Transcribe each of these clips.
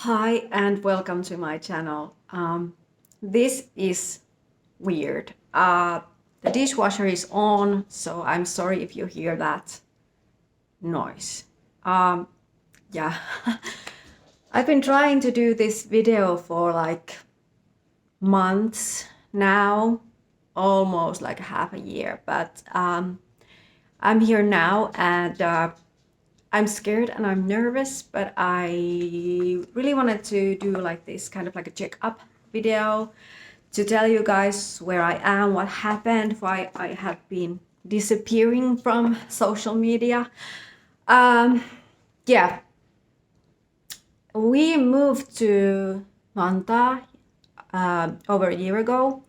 Hi and welcome to my channel. This is weird. The dishwasher is on, so I'm sorry if you hear that noise. Yeah, I've been trying to do this video for like months now, almost like half a year, but I'm here now and I'm scared and I'm nervous, but I really wanted to do like this kind of like a check-up video to tell you guys where I am, what happened, why I have been disappearing from social media. Yeah, we moved to Vantaa over a year ago,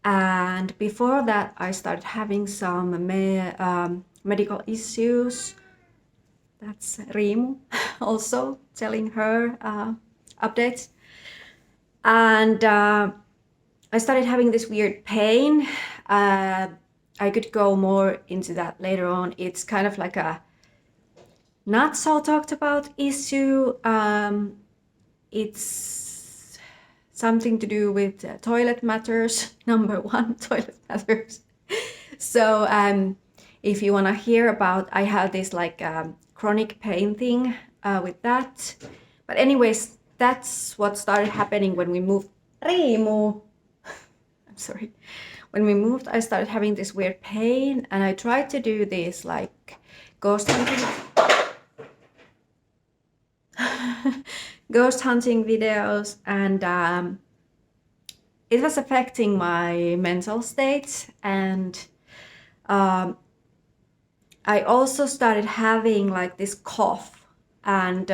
and before that I started having some medical issues. That's Rimu also telling her updates. And I started having this weird pain. I could go more into that later on. It's kind of like a not so talked about issue. It's something to do with toilet matters. Number one, toilet matters. So if you want to hear about, I have this like chronic pain thing with that. But anyways, that's what started happening when we moved. Rimu! I'm sorry. When we moved, I started having this weird pain, and I tried to do this like ghost hunting, ghost hunting videos, and it was affecting my mental state. And I also started having like this cough, and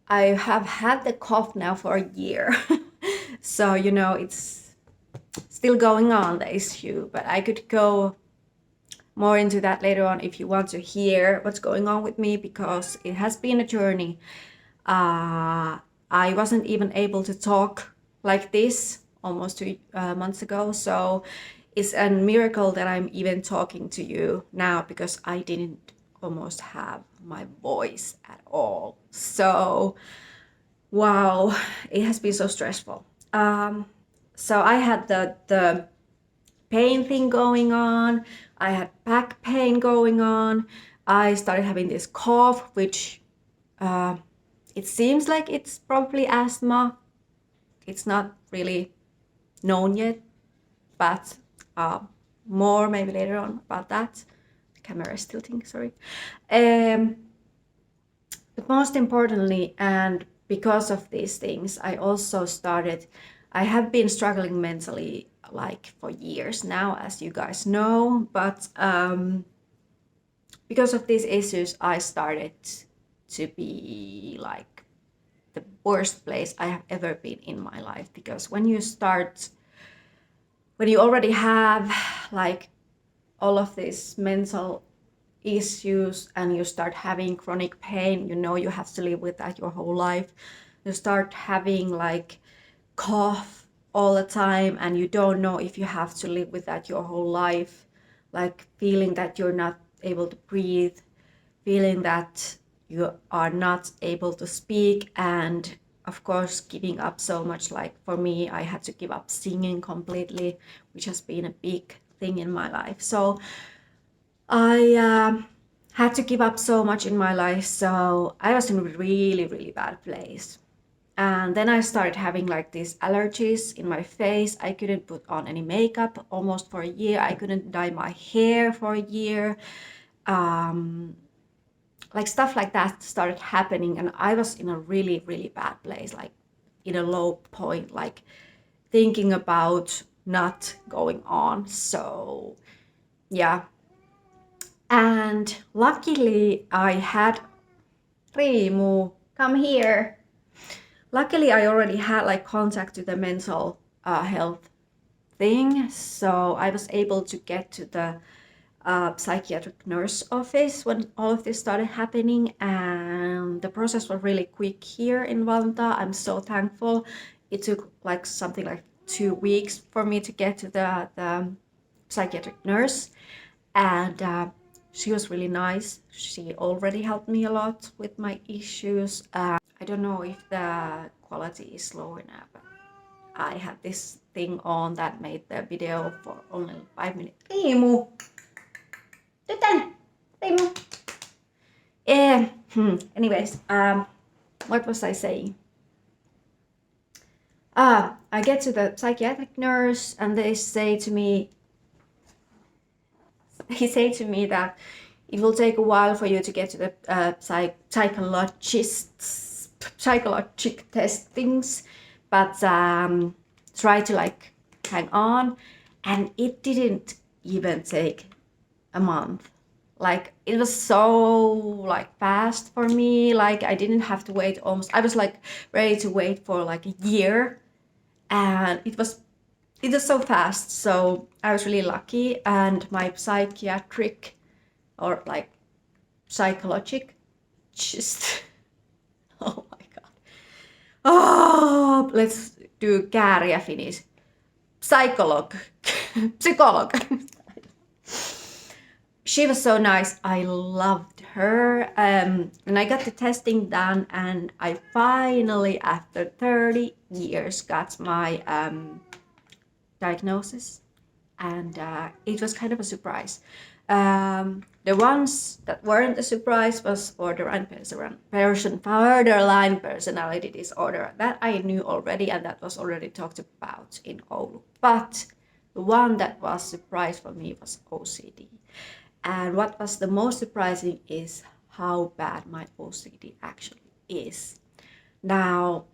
I have had the cough now for a year. So, you know, it's still going on, the issue, but I could go more into that later on if you want to hear what's going on with me, because it has been a journey. I wasn't even able to talk like this almost 2 months ago, so it's a miracle that I'm even talking to you now, because I didn't almost have my voice at all. So wow, it has been so stressful. So I had the pain thing going on. I had back pain going on. I started having this cough, which it seems like it's probably asthma. It's not really known yet, but more maybe later on about that. The camera is tilting, sorry. But most importantly, and because of these things, I have been struggling mentally like for years now, as you guys know, but because of these issues, I started to be like the worst place I have ever been in my life. Because when you already have like all of these mental issues and you start having chronic pain, you know you have to live with that your whole life. You start having like cough all the time and you don't know if you have to live with that your whole life, like feeling that you're not able to breathe, feeling that you are not able to speak, and of course giving up so much. Like for me, I had to give up singing completely, which has been a big thing in my life. So I had to give up so much in my life, so I was in a really, really bad place. And then I started having like these allergies in my face. I couldn't put on any makeup almost for a year. I couldn't dye my hair for a year. Like stuff like that started happening, and I was in a really, really bad place, like in a low point, like thinking about not going on. So yeah. And luckily I had Rimu, come here. Luckily I already had like contact to the mental health thing, so I was able to get to the psychiatric nurse office when all of this started happening, and the process was really quick here in Vantaa. I'm so thankful. It took like something like 2 weeks for me to get to the psychiatric nurse, and she was really nice. She already helped me a lot with my issues. I don't know if the quality is low enough, but I had this thing on that made the video for only 5 minutes. Tiimu! Tytän! Tiimu! Anyways, what was I saying? I get to the psychiatric nurse and they say to me, that it will take a while for you to get to the psychologic testings, but try to like hang on. And it didn't even take a month. Like it was so like fast for me. Like I didn't have to wait almost. I was like ready to wait for like a year, and it was so fast. So I was really lucky, and my psychiatric or like psychologic just oh my god. Oh, let's do kääriä Finnish. Psycholog. She was so nice. I loved her. And I got the testing done, and I finally, after 30 years, got my diagnosis. And it was kind of a surprise. The ones that weren't a surprise was borderline personality disorder. That I knew already, and that was already talked about in Oulu. But the one that was surprise for me was OCD. And what was the most surprising is how bad my OCD actually is. Now,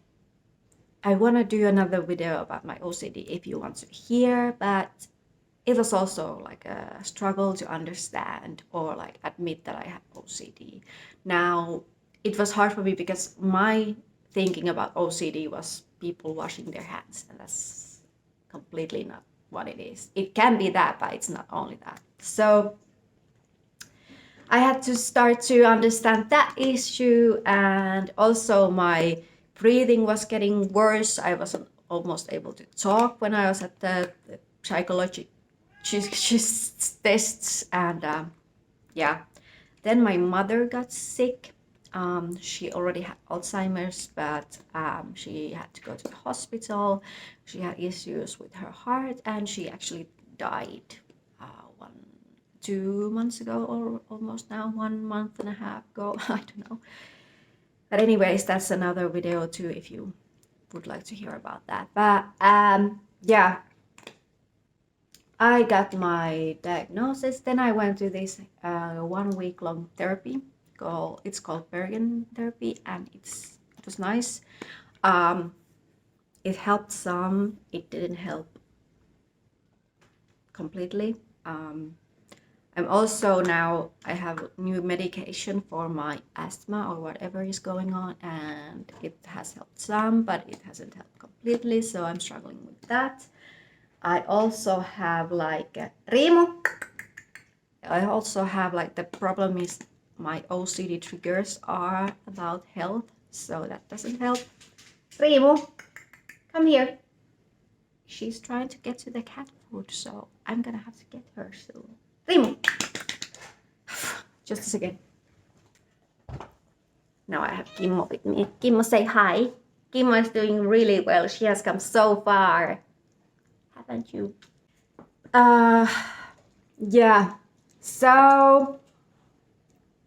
I want to do another video about my OCD if you want to hear, but it was also like a struggle to understand or like admit that I have OCD. Now, it was hard for me because my thinking about OCD was people washing their hands, and that's completely not what it is. It can be that, but it's not only that. So I had to start to understand that issue, and also my breathing was getting worse. I wasn't almost able to talk when I was at the psychological tests, and then my mother got sick. She already had Alzheimer's, but she had to go to the hospital. She had issues with her heart, and she actually died 2 months ago, or almost now 1 month and a half ago. I don't know. But anyways, that's another video too if you would like to hear about that. But I got my diagnosis. Then I went to this 1 week long therapy. It's called Bergen therapy, and it was nice. It helped some. It didn't help completely. I'm also now, I have new medication for my asthma or whatever is going on, and it has helped some, but it hasn't helped completely, so I'm struggling with that. I also have like Rimu. I also have like the problem is my OCD triggers are about health, so that doesn't help. Rimu, come here. She's trying to get to the cat food, so I'm gonna have to get her soon. Rimu! Just a second. Now I have Kimmo with me. Kimmo, say hi. Kimmo is doing really well. She has come so far. Haven't you? Yeah. So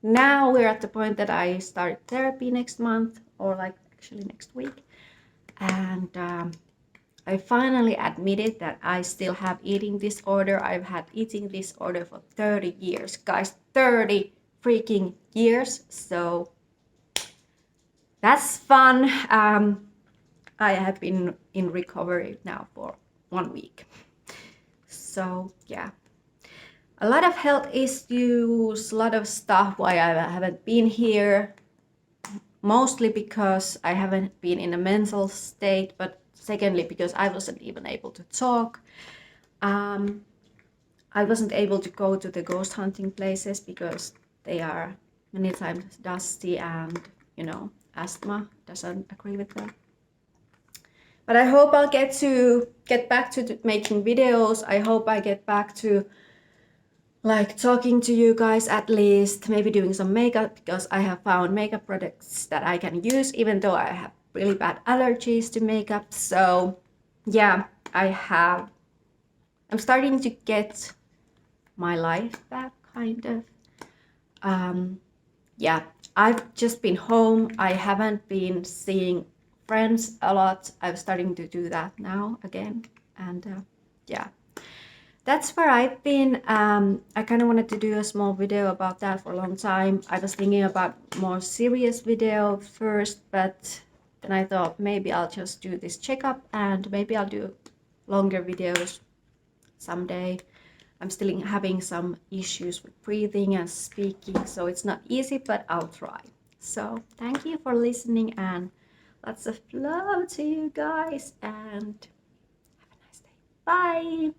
now we're at the point that I start therapy next month, or like actually next week. And I finally admitted that I still have eating disorder. I've had eating disorder for 30 years. Guys, 30 freaking years. So that's fun. I have been in recovery now for 1 week. So yeah. A lot of health issues, a lot of stuff why I haven't been here. Mostly because I haven't been in a mental state, but secondly, because I wasn't even able to talk. I wasn't able to go to the ghost hunting places because they are many times dusty, and asthma doesn't agree with that. But I hope I'll get back to making videos. I hope I get back to like talking to you guys at least, maybe doing some makeup because I have found makeup products that I can use even though I have really bad allergies to makeup. So yeah, I'm starting to get my life back kind of. Yeah, I've just been home. I haven't been seeing friends a lot. I'm starting to do that now again. And yeah, that's where I've been. I kind of wanted to do a small video about that for a long time. I was thinking about more serious video first, but then I thought maybe I'll just do this checkup and maybe I'll do longer videos someday. I'm still having some issues with breathing and speaking, so it's not easy, but I'll try. So thank you for listening and lots of love to you guys and have a nice day. Bye.